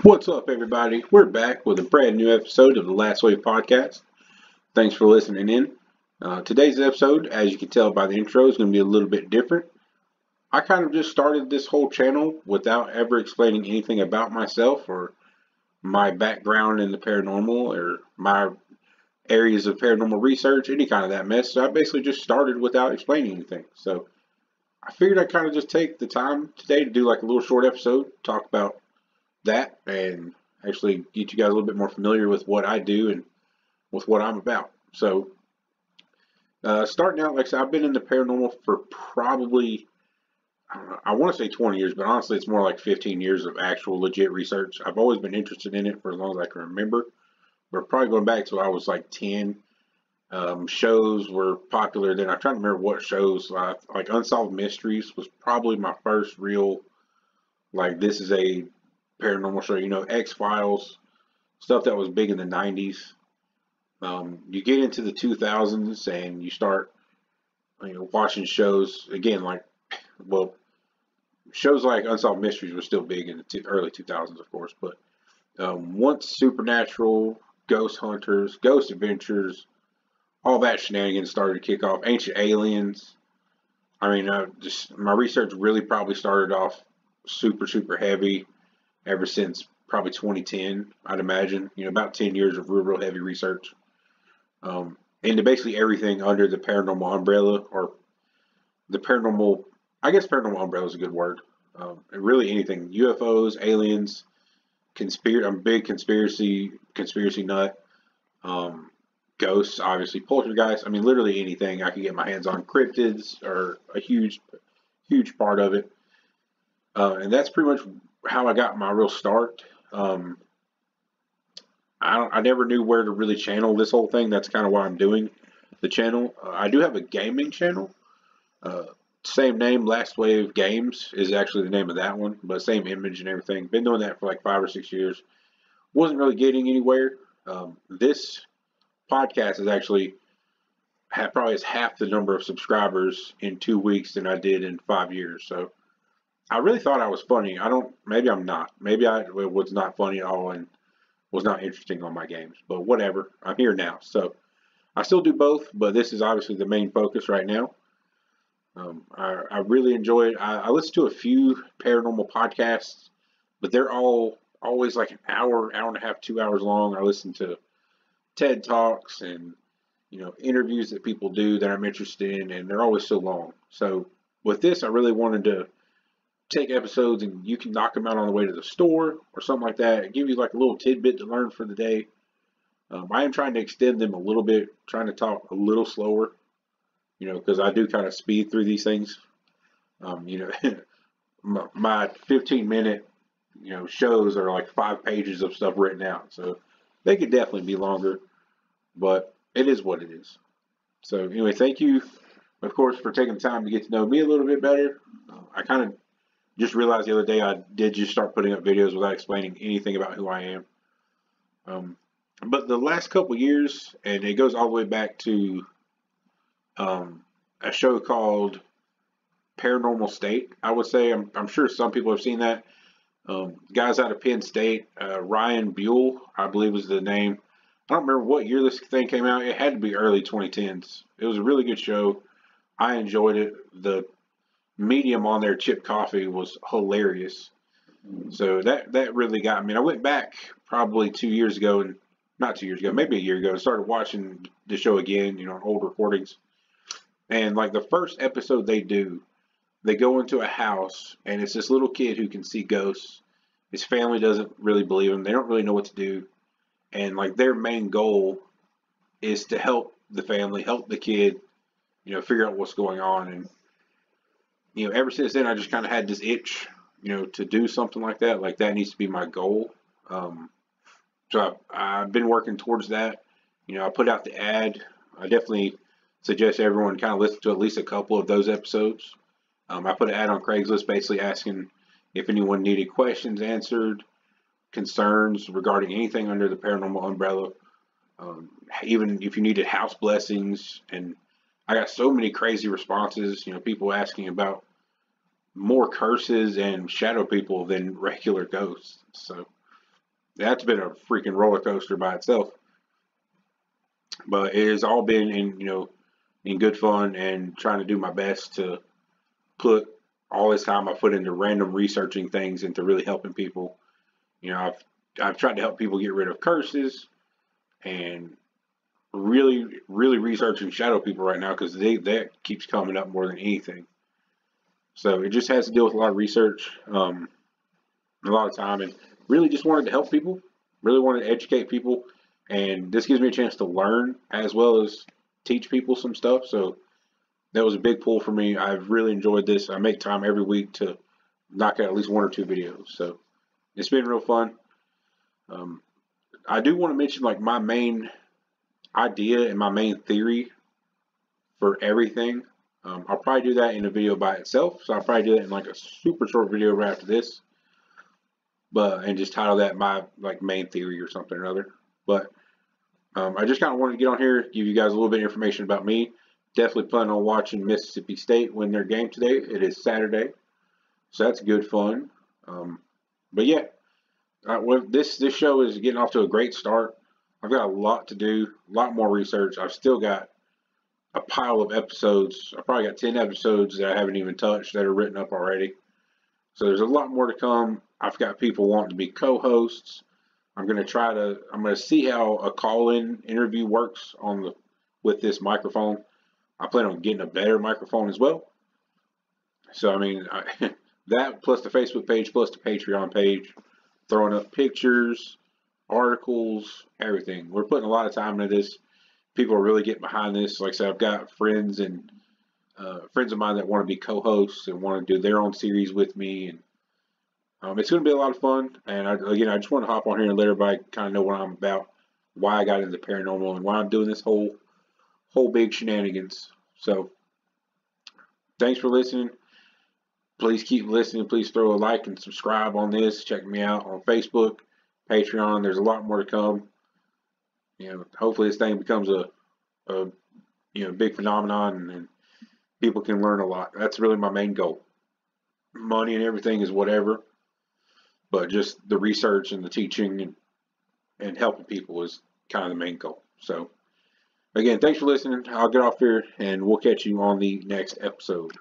What's up, everybody? We're back with a brand new episode of the Last Wave Podcast. Thanks for listening in. Today's episode, as you can tell by the intro, is going to be a little bit different. I kind of just started this whole channel without ever explaining anything about myself or my background in the paranormal or my areas of paranormal research, any kind of that mess. So I basically just started without explaining anything. So I figured I'd kind of just take the time today to do like a little short episode, talk about that and actually get you guys a little bit more familiar with what I do and with what I'm about. So starting out, like I said, I've been in the paranormal for probably, I want to say 20 years, but honestly it's more like 15 years of actual legit research. I've always been interested in it for as long as I can remember, but probably going back to I was like 10. Shows were popular then. I'm trying to remember what shows, like Unsolved Mysteries was probably my first real, like, this is a paranormal show. X-Files, stuff that was big in the 90s. You get into the 2000s and you start watching shows again, like, well, shows like Unsolved Mysteries were still big in the early 2000s, of course, but once Supernatural, Ghost Hunters, Ghost Adventures, all that shenanigans started to kick off. Ancient Aliens. I mean, just my research really probably started off super heavy ever since probably 2010, I'd imagine. About 10 years of real heavy research into basically everything under the paranormal umbrella, or the paranormal, I guess paranormal umbrella is a good word. And really anything, UFOs, aliens, I'm a big conspiracy nut. Ghosts, obviously, poltergeists. I mean, literally anything I can get my hands on. Cryptids are a huge part of it. And that's pretty much how I got my real start. I never knew where to really channel this whole thing. That's kind of why I'm doing the channel. I do have a gaming channel. Same name, Last Wave Games is actually the name of that one, but same image and everything. Been doing that for like 5 or 6 years. Wasn't really getting anywhere. This podcast is actually probably has half the number of subscribers in 2 weeks than I did in 5 years. So I really thought I was funny. Maybe I'm not. Maybe I was not funny at all and was not interesting on my games. But whatever. I'm here now. So I still do both, but this is obviously the main focus right now. I really enjoy it. I listen to a few paranormal podcasts, but they're all always like an hour and a half, 2 hours long. I listen to TED Talks and interviews that people do that I'm interested in, and they're always so long. So with this, I really wanted to take episodes and you can knock them out on the way to the store or something like that. Give you like a little tidbit to learn for the day. I am trying to extend them a little bit, trying to talk a little slower, because I do kind of speed through these things. My 15-minute, shows are like 5 pages of stuff written out, so they could definitely be longer, but it is what it is. So anyway, thank you, of course, for taking the time to get to know me a little bit better. I kind of just realized the other day I did just start putting up videos without explaining anything about who I am. But the last couple years, and it goes all the way back to a show called Paranormal State, I would say. I'm sure some people have seen that. Guys out of Penn State, Ryan Buell, I believe was the name. I don't remember what year this thing came out. It had to be early 2010s. It was a really good show. I enjoyed it. The medium on their chip coffee was hilarious. So that really got me. I went back probably 2 years ago, and not 2 years ago, maybe a year ago, and started watching the show again, on old recordings. And like the first episode they go into a house, and it's this little kid who can see ghosts. His family doesn't really believe him. They don't really know what to do. And like their main goal is to help the family, help the kid, figure out what's going on. And, ever since then, I just kind of had this itch, to do something like that. Like that needs to be my goal. So I've been working towards that. I put out the ad. I definitely suggest everyone kind of listen to at least a couple of those episodes. I put an ad on Craigslist basically asking if anyone needed questions answered, concerns regarding anything under the paranormal umbrella, even if you needed house blessings. And I got so many crazy responses, people asking about more curses and shadow people than regular ghosts. So that's been a freaking roller coaster by itself. But it has all been in good fun and trying to do my best to put all this time I put into random researching things into really helping people. I've tried to help people get rid of curses and really researching shadow people right now because that keeps coming up more than anything. So it just has to deal with a lot of research, a lot of time, and really just wanted to help people. Really wanted to educate people, and this gives me a chance to learn as well as teach people some stuff. So that was a big pull for me. I've really enjoyed this. I make time every week to knock out at least one or two videos. So it's been real fun. I do want to mention like my main idea and my main theory for everything. I'll probably do that in a video by itself. So I'll probably do that in like a super short video right after this. And just title that my like main theory or something or other. But I just kind of wanted to get on here, give you guys a little bit of information about me. Definitely plan on watching Mississippi State win their game today. It is Saturday, so that's good fun. But yeah, this show is getting off to a great start. I've got a lot to do, a lot more research. I've still got a pile of episodes. I probably got 10 episodes that I haven't even touched that are written up already. So there's a lot more to come. I've got people wanting to be co-hosts. I'm going to see how a call-in interview works with this microphone. I plan on getting a better microphone as well. So, I mean, that plus the Facebook page, plus the Patreon page, throwing up pictures, articles, everything. We're putting a lot of time into this. People are really getting behind this. Like I said, I've got friends of mine that want to be co-hosts and want to do their own series with me. And it's going to be a lot of fun. And I just want to hop on here and let everybody kind of know what I'm about, why I got into the paranormal, and why I'm doing this whole big shenanigans. So thanks for listening. Please keep listening. Please throw a like and subscribe on this. Check me out on Facebook, Patreon. There's a lot more to come. Hopefully this thing becomes a big phenomenon and people can learn a lot. That's really my main goal. Money and everything is whatever, but just the research and the teaching and helping people is kind of the main goal. So again, thanks for listening. I'll get off here and we'll catch you on the next episode.